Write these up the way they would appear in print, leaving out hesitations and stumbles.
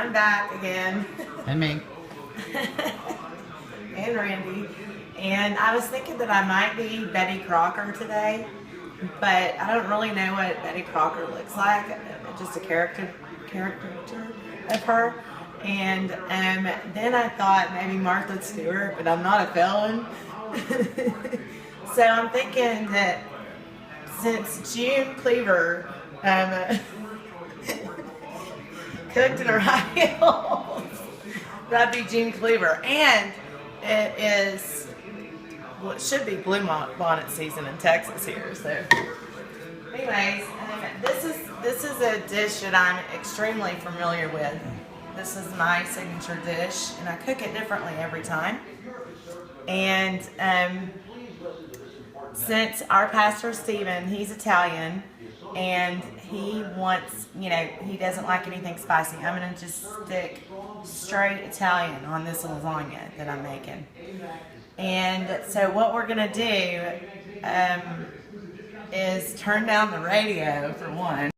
I'm back again. And me. And Randy. And I was thinking that I might be Betty Crocker today, but I don't really know what Betty Crocker looks like. Just a caricature of her. And then I thought maybe Martha Stewart, but I'm not a felon. So I'm thinking that since June Cleaver cooked in her high heels, that'd be June Cleaver. And it is, well, it should be blue bonnet season in Texas here. So anyways, this is a dish that I'm extremely familiar with. This is my signature dish, and I cook it differently every time. And since our pastor Stephen, he's Italian, and he wants, he doesn't like anything spicy, I'm gonna just stick straight Italian on this lasagna that I'm making. And so what we're gonna do is turn down the radio for one.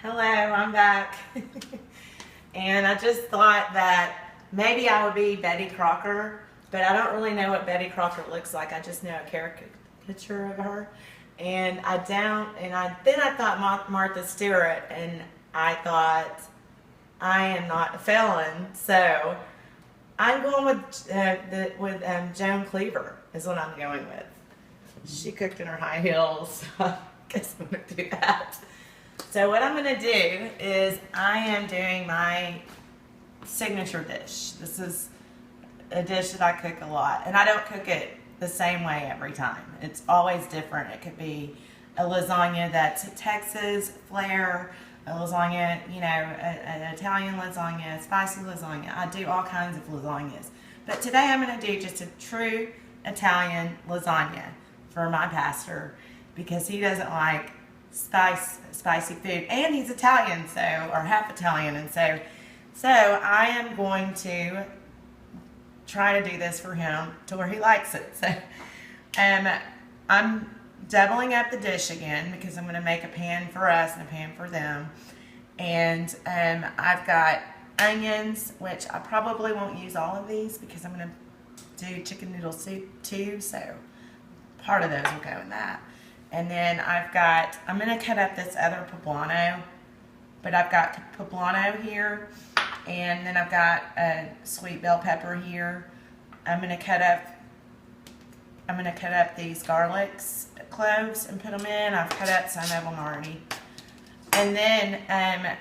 Hello, I'm back. And I just thought that maybe I would be Betty Crocker, but I don't really know what Betty Crocker looks like. I just know a caricature of her. And I thought Martha Stewart, and I thought I am not a felon, so I'm going with Joan Cleaver is what I'm going with. She cooked in her high heels, so I guess I'm going to do that. So what I'm going to do is I am doing my signature dish. This is a dish that I cook a lot, and I don't cook it the same way every time. It's always different. It could be a lasagna that's Texas flair, a lasagna, an Italian lasagna, a spicy lasagna. I do all kinds of lasagnas. But today I'm going to do just a true Italian lasagna for my pastor because he doesn't like spicy food, and he's Italian, or half Italian, and so I am going to try to do this for him to where he likes it. So I'm doubling up the dish again because I'm going to make a pan for us and a pan for them. And I've got onions, which I probably won't use all of these because I'm going to do chicken noodle soup too, so part of those will go in that. And then I'm going to cut up this other poblano, but I've got poblano here, and then I've got a sweet bell pepper here. I'm going to cut up these garlic cloves and put them in. I've cut up some of them already. And then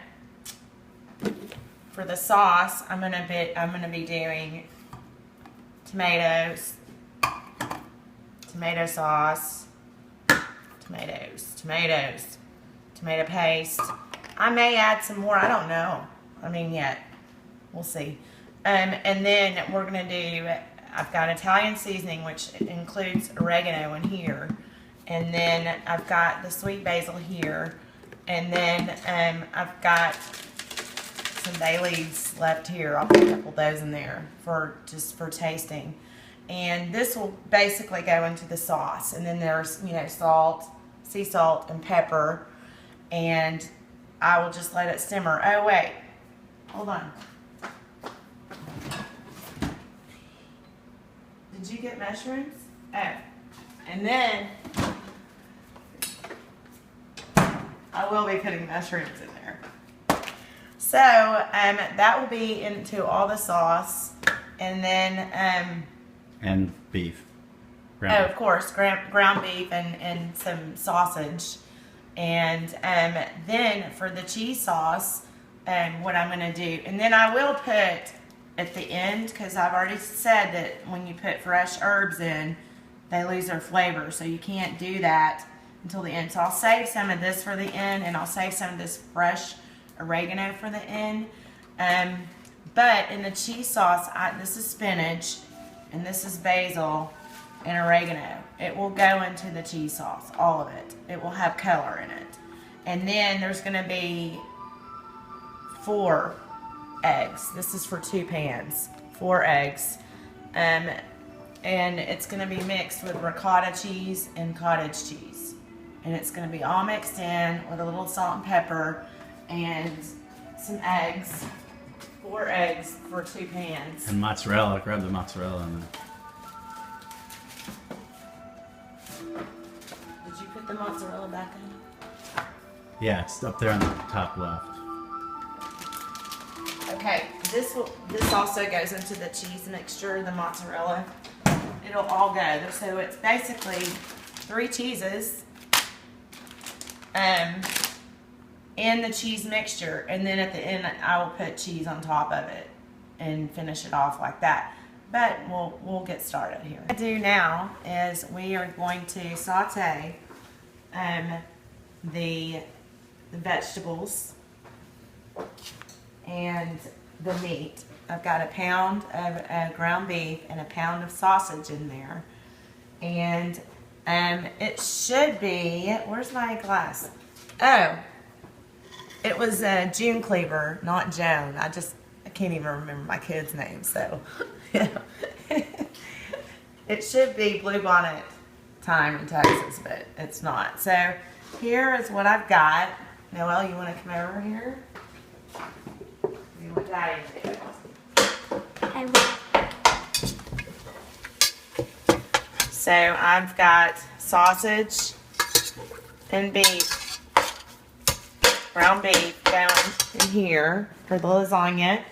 for the sauce, I'm going to be doing tomatoes, tomato sauce, tomatoes, tomato paste. I may add some more. I don't know. Yet. We'll see. And then we're going to do, I've got Italian seasoning, which includes oregano in here. And then I've got the sweet basil here. And then I've got some bay leaves left here. I'll put a couple of those in there for tasting. And this will basically go into the sauce. And then there's, salt, sea salt, and pepper. And I will just let it simmer. Oh, wait. Hold on. Did you get mushrooms? Oh. And then I will be putting mushrooms in there. So that will be into all the sauce. And then and beef. Of course, ground beef and some sausage. And then for the cheese sauce, what I'm going to do, and then I will put at the end, because I've already said that when you put fresh herbs in, they lose their flavor, so you can't do that until the end. So I'll save some of this for the end, and I'll save some of this fresh oregano for the end. But in the cheese sauce, this is spinach, and this is basil and oregano. It will go into the cheese sauce, all of it. It will have color in it. And then there's going to be 4 eggs. This is for 2 pans. 4 eggs. And it's going to be mixed with ricotta cheese and cottage cheese. And it's going to be all mixed in with a little salt and pepper. And some eggs. 4 eggs for 2 pans. And mozzarella. Grab the mozzarella in there. Did you put the mozzarella back in? Yeah, it's up there on the top left. Okay, this also goes into the cheese mixture, the mozzarella. It'll all go. So it's basically 3 cheeses in the cheese mixture, and then at the end I will put cheese on top of it and finish it off like that. But we'll get started here. What I do now is we are going to saute the vegetables and the meat. I've got a pound of ground beef and a pound of sausage in there. And it should be, where's my glass? Oh, it was June Cleaver, not Joan. I can't even remember my kid's name, so. It should be Bluebonnet time in Texas, but it's not. So here is what I've got. Noelle, you want to come over here? You want Daddy to do? I will. So I've got sausage and beef, ground beef going in here for the lasagna.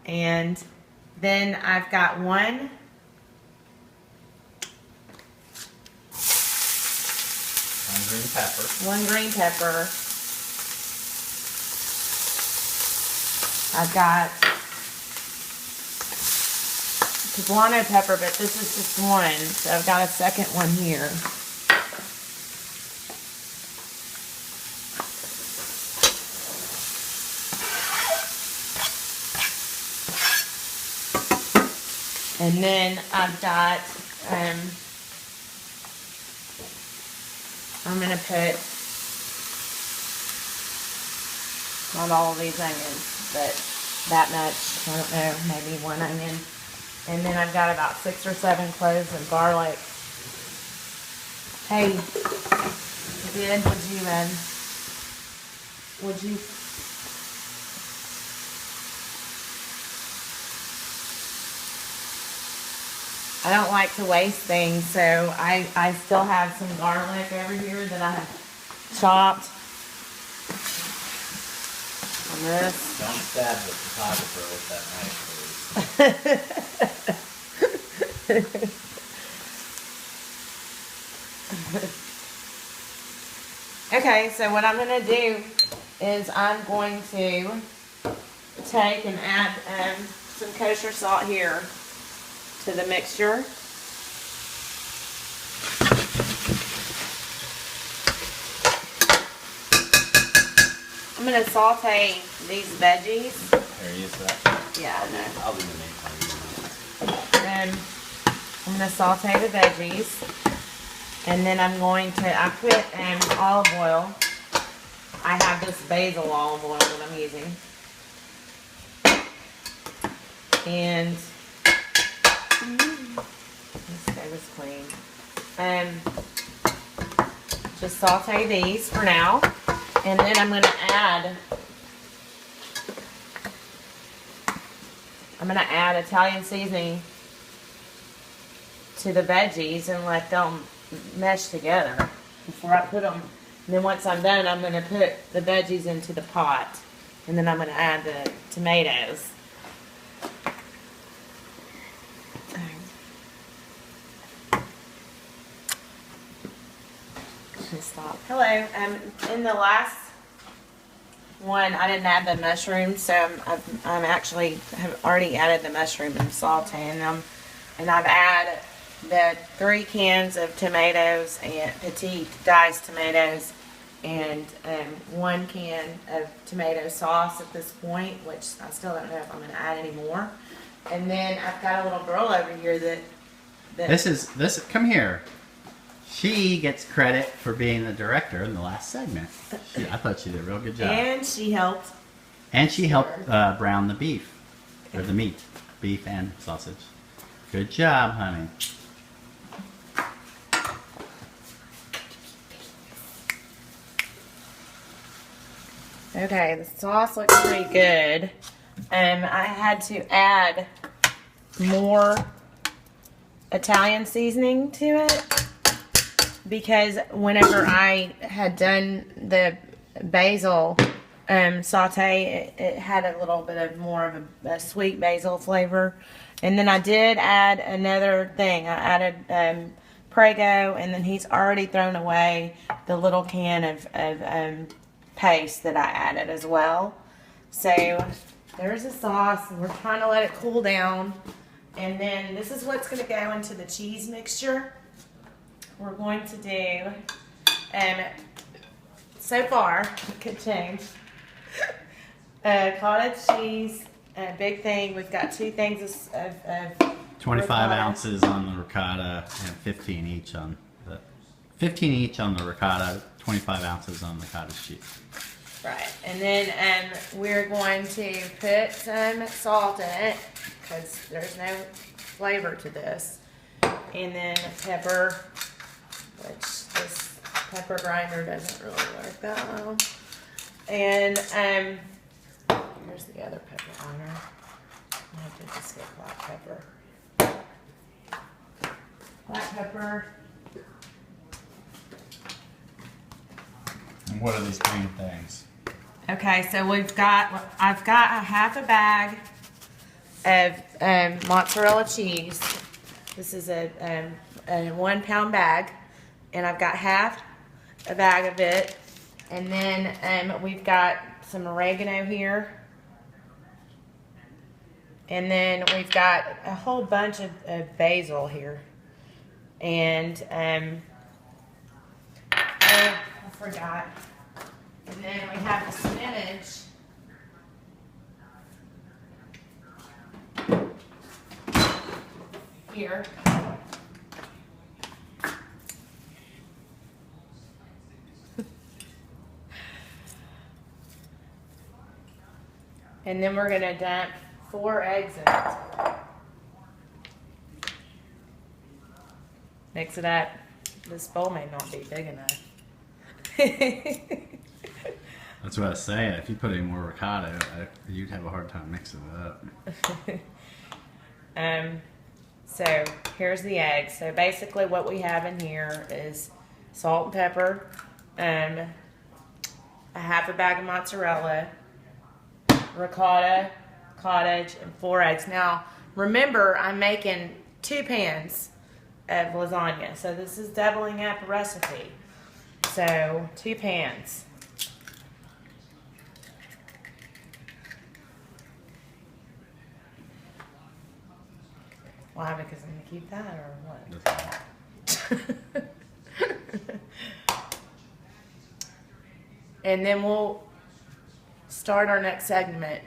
And then I've got one green pepper. One green pepper. I've got poblano pepper, but this is just one, so I've got a second one here. And then I've got, I'm going to put, not all of these onions, but that much, I don't know, maybe 1 onion. And then I've got about 6 or 7 cloves of garlic. Hey, Vid, would you, I don't like to waste things, so I still have some garlic over here that I have chopped on this. Don't stab the photographer with that knife, please. Okay, so what I'm going to do is I'm going to take and add some kosher salt here to the mixture. I'm going to saute these veggies. Here, use that. Yeah, I know. I'll do the main part. Then I'm going to saute the veggies. And then I'm going to, I put olive oil. I have this basil olive oil that I'm using. And this guy was clean. Just saute these for now. And then I'm going to add Italian seasoning to the veggies and let them mesh together before I put them. And then once I'm done, I'm going to put the veggies into the pot. And then I'm going to add the tomatoes. Stop. Hello. In the last one, I didn't add the mushrooms, so I'm actually have already added the mushroom and sauteing them, and I've added the 3 cans of tomatoes and petite diced tomatoes, and 1 can of tomato sauce at this point, which I still don't know if I'm going to add any more. And then I've got a little girl over here that This come here. She gets credit for being the director in the last segment. I thought she did a real good job. And she helped. And she helped brown the beef, or the meat, beef and sausage. Good job, honey. Okay, the sauce looks pretty good. I had to add more Italian seasoning to it because whenever I had done the basil saute, it had a little bit of more of a sweet basil flavor. And then I did add another thing. I added Prego, and then he's already thrown away the little can of paste that I added as well. So there's the sauce. We're trying to let it cool down. And then this is what's going to go into the cheese mixture. We're going to do, so far, it could change, cottage cheese, a big thing. We've got 2 things of 25 ricotta. ounces on the ricotta and 15 each on the ricotta, 25 ounces on the cottage cheese. Right, and then we're going to put some salt in it because there's no flavor to this. And then pepper, which this pepper grinder doesn't really work that well. And here's the other pepper grinder. I have to just get black pepper. Black pepper. And what are these green things? Okay, so I've got a half a bag of mozzarella cheese. This is a 1 pound bag, and I've got half a bag of it. And then we've got some oregano here. And then we've got a whole bunch of basil here. And oh, I forgot. And then we have the spinach. Here. And then we're gonna dump 4 eggs in it. Mix it up. This bowl may not be big enough. That's what I was saying. If you put any more ricotta, you'd have a hard time mixing it up. So here's the eggs. So basically what we have in here is salt and pepper, a half a bag of mozzarella, ricotta, cottage, and 4 eggs. Now remember, I'm making 2 pans of lasagna. So this is doubling up a recipe. So 2 pans. Why? Because I'm going to keep that or what? And then we'll start our next segment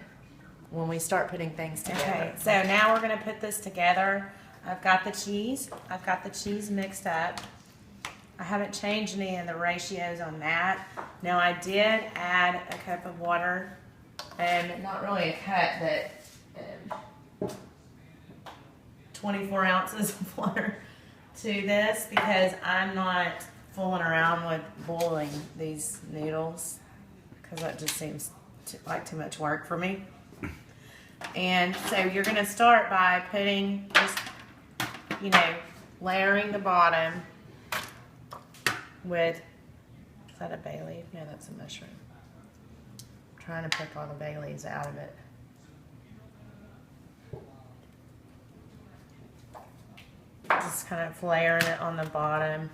when we start putting things together. Okay, so now we're going to put this together. I've got the cheese. I've got the cheese mixed up. I haven't changed any of the ratios on that. Now I did add a cup of water, and not really a cup, but 24 ounces of water to this because I'm not fooling around with boiling these noodles because that just seems like too much work for me. And so you're going to start by putting just, layering the bottom with, is that a bay leaf? No, that's a mushroom. I'm trying to pick all the bay leaves out of it. Just kind of layering it on the bottom.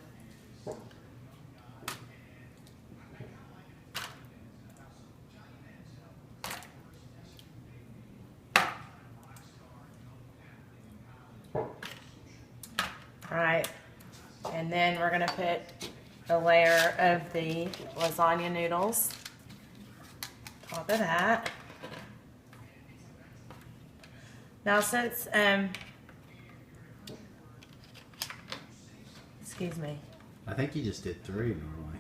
Alright, and then we're going to put a layer of the lasagna noodles on top of that. Now since, excuse me. I think you just did 3 normally.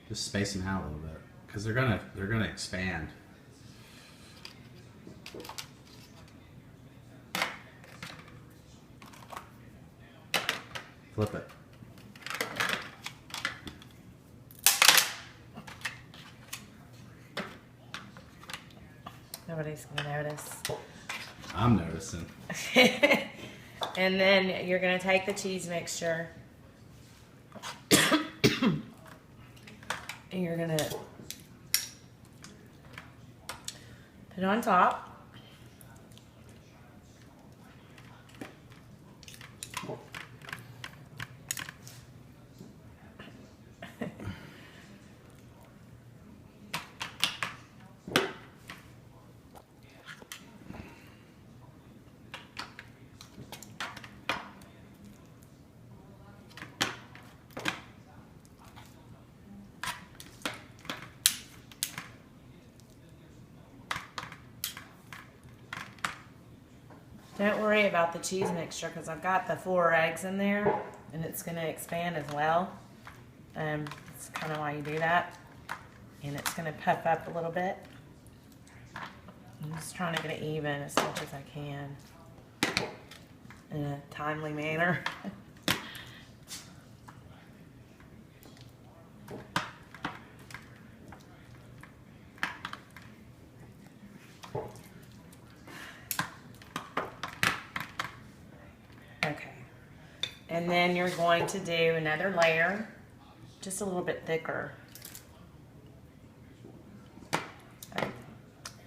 Just space them out a little bit because they're gonna expand. Flip it. Nobody's gonna notice. I'm noticing. And then you're gonna take the cheese mixture and you're gonna put it on top. Don't worry about the cheese mixture because I've got the 4 eggs in there and it's going to expand as well. That's kind of why you do that. And it's going to puff up a little bit. I'm just trying to get it even as much as I can in a timely manner. Okay, and then you're going to do another layer, just a little bit thicker.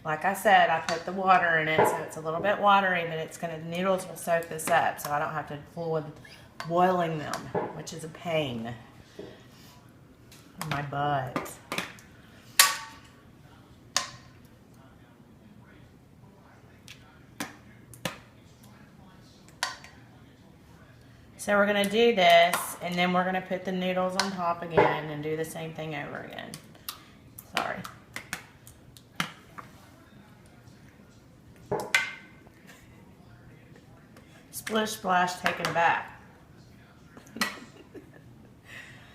Like I said, I put the water in it, so it's a little bit watery, but the noodles will soak this up, so I don't have to fool with boiling them, which is a pain in my butt. So we're going to do this, and then we're going to put the noodles on top again and do the same thing over again. Sorry. Splish splash, taking it back.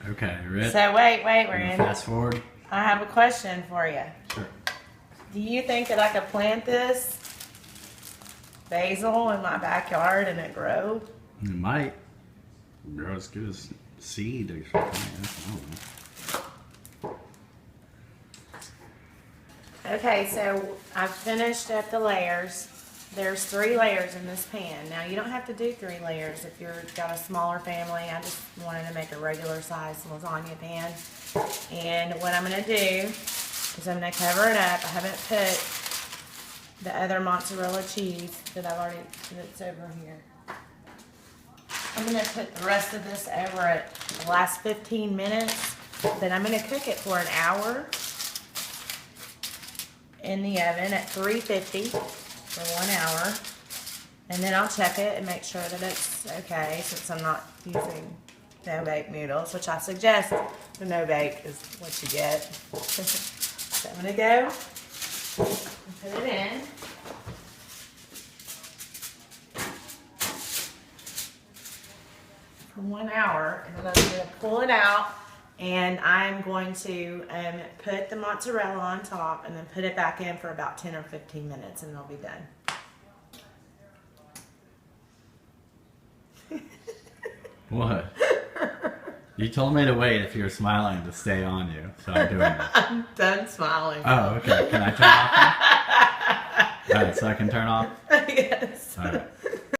Okay, ready? So wait, we're in. Fast forward. I have a question for you. Sure. Do you think that I could plant this basil in my backyard and it grow? It might grow as good as seed or something. I don't know. Okay, so I've finished up the layers. There's 3 layers in this pan. Now you don't have to do 3 layers if you've got a smaller family. I just wanted to make a regular size lasagna pan. And what I'm going to do is I'm going to cover it up. I haven't put the other mozzarella cheese that's over here. I'm going to put the rest of this over at the last 15 minutes. Then I'm going to cook it for an hour in the oven at 350 for 1 hour. And then I'll check it and make sure that it's okay, since I'm not using no-bake noodles, which I suggest the no-bake is what you get. So I'm going to go and put it in. For 1 hour, and then I'm going to pull it out, and I'm going to put the mozzarella on top and then put it back in for about 10 or 15 minutes and it'll be done. What? You told me to wait if you were smiling to stay on you, so I'm doing it. I'm done smiling. Oh, okay. Can I turn off now? Alright, so I can turn off? Yes. Alright.